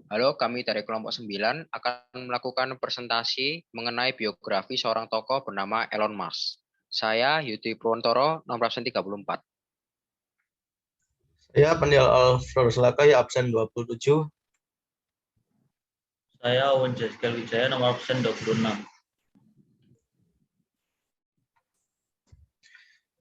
Halo, kami dari kelompok 9 akan melakukan presentasi mengenai biografi seorang tokoh bernama Elon Musk. Saya Yudi Purwantoro, nomor absen 34. Saya Pendial Alfred Lakai, absen 27. Saya Owen Jessica Wijaya, nomor absen 26.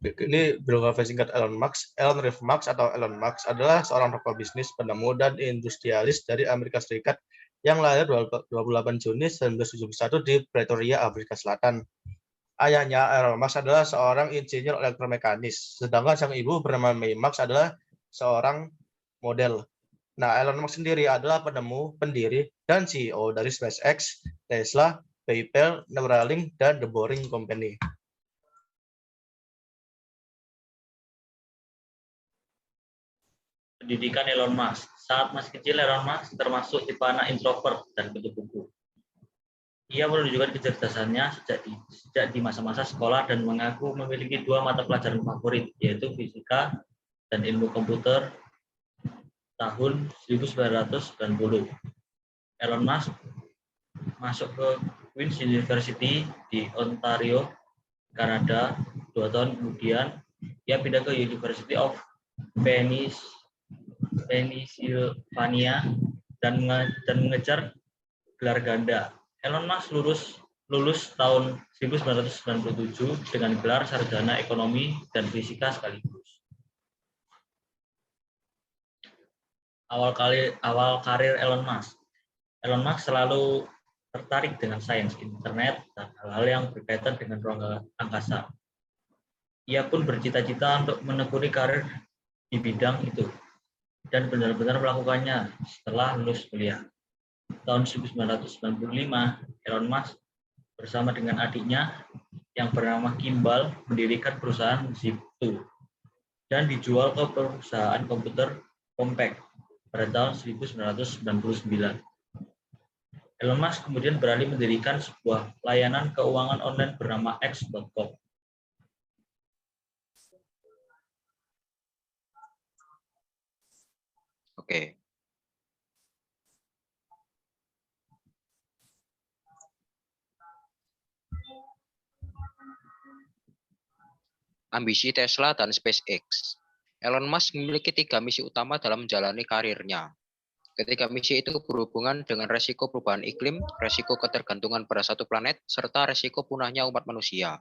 Ini biografi singkat Elon Musk. Elon Reeve Musk atau Elon Musk adalah seorang tokoh bisnis, penemu, dan industrialis dari Amerika Serikat yang lahir 28 Juni 1971 di Pretoria, Afrika Selatan. Ayahnya, Elon Musk, adalah seorang insinyur elektromekanis, sedangkan sang ibu bernama May Musk adalah seorang model. Nah, Elon Musk sendiri adalah penemu, pendiri, dan CEO dari SpaceX, Tesla, PayPal, Neuralink, dan The Boring Company. Pendidikan Elon Musk. Saat masih kecil, Elon Musk termasuk tipe anak introvert dan kutu buku. Ia menunjukkan kecerdasannya sejak di masa-masa sekolah dan mengaku memiliki 2 mata pelajaran favorit, yaitu fisika dan ilmu komputer tahun 1990. Elon Musk masuk ke Queen's University di Ontario, Kanada. 2 tahun kemudian, ia pindah ke University of Pennsylvania dan mengejar gelar ganda. Elon Musk lulus tahun 1997 dengan gelar sarjana ekonomi dan fisika sekaligus. Awal karir Elon Musk. Elon Musk selalu tertarik dengan sains, internet, dan hal-hal yang berkaitan dengan ruang angkasa. Ia pun bercita-cita untuk menekuni karir di bidang itu dan benar-benar melakukannya setelah lulus kuliah. Tahun 1995, Elon Musk bersama dengan adiknya yang bernama Kimball mendirikan perusahaan Zip2 dan dijual ke perusahaan komputer Compaq pada tahun 1999. Elon Musk kemudian beralih mendirikan sebuah layanan keuangan online bernama X.com. Oke. Ambisi Tesla dan SpaceX. Elon Musk memiliki 3 misi utama dalam menjalani karirnya. Ketiga misi itu berhubungan dengan resiko perubahan iklim, resiko ketergantungan pada satu planet, serta resiko punahnya umat manusia.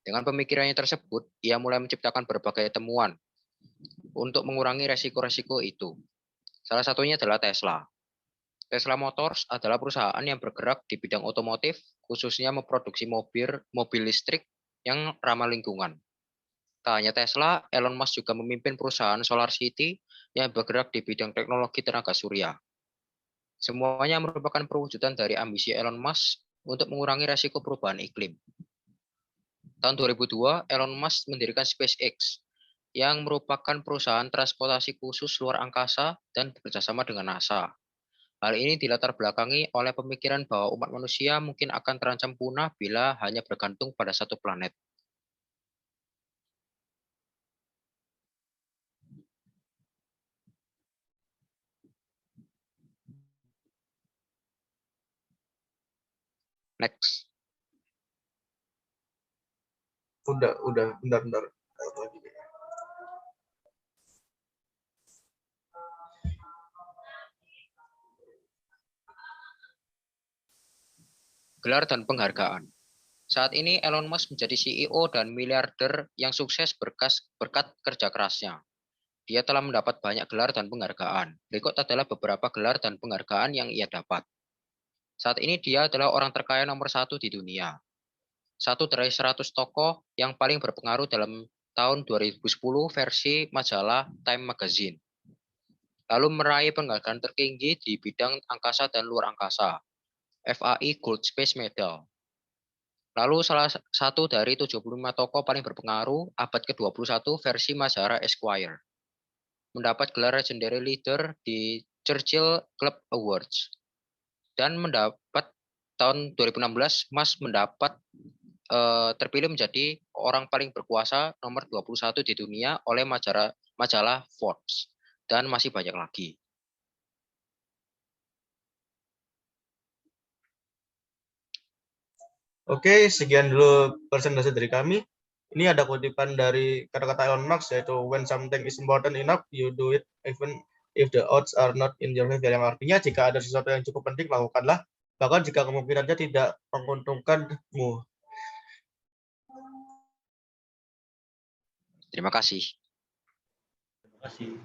Dengan pemikirannya tersebut, ia mulai menciptakan berbagai temuan untuk mengurangi resiko-resiko itu. Salah satunya adalah Tesla. Tesla Motors adalah perusahaan yang bergerak di bidang otomotif, khususnya memproduksi mobil listrik yang ramah lingkungan. Tak hanya Tesla, Elon Musk juga memimpin perusahaan Solar City yang bergerak di bidang teknologi tenaga surya. Semuanya merupakan perwujudan dari ambisi Elon Musk untuk mengurangi resiko perubahan iklim. Tahun 2002, Elon Musk mendirikan SpaceX, yang merupakan perusahaan transportasi khusus luar angkasa dan bekerjasama dengan NASA. Hal ini dilatar belakangi oleh pemikiran bahwa umat manusia mungkin akan terancam punah bila hanya bergantung pada satu planet. Next. Udah, bentar. Gelar dan penghargaan. Saat ini Elon Musk menjadi CEO dan miliarder yang sukses berkat kerja kerasnya. Dia telah mendapat banyak gelar dan penghargaan. Berikut adalah beberapa gelar dan penghargaan yang ia dapat. Saat ini dia adalah orang terkaya nomor 1 di dunia. Satu dari 100 tokoh yang paling berpengaruh dalam tahun 2010 versi majalah Time Magazine. Lalu meraih penghargaan tertinggi di bidang angkasa dan luar angkasa, FAI Gold Space Medal. Lalu salah satu dari 75 tokoh paling berpengaruh abad ke-21 versi majalah Esquire. Mendapat gelar Legendary Leader di Churchill Club Awards. Dan mendapat tahun 2016, Musk mendapat terpilih menjadi orang paling berkuasa nomor 21 di dunia oleh majalah Forbes. Dan masih banyak lagi. Oke, sekian dulu presentasi dari kami. Ini ada kutipan dari kata-kata Elon Musk, yaitu when something is important enough, you do it even if the odds are not in your favor. Yang artinya jika ada sesuatu yang cukup penting, lakukanlah. Bahkan jika kemungkinannya tidak menguntungkanmu. Terima kasih. Terima kasih.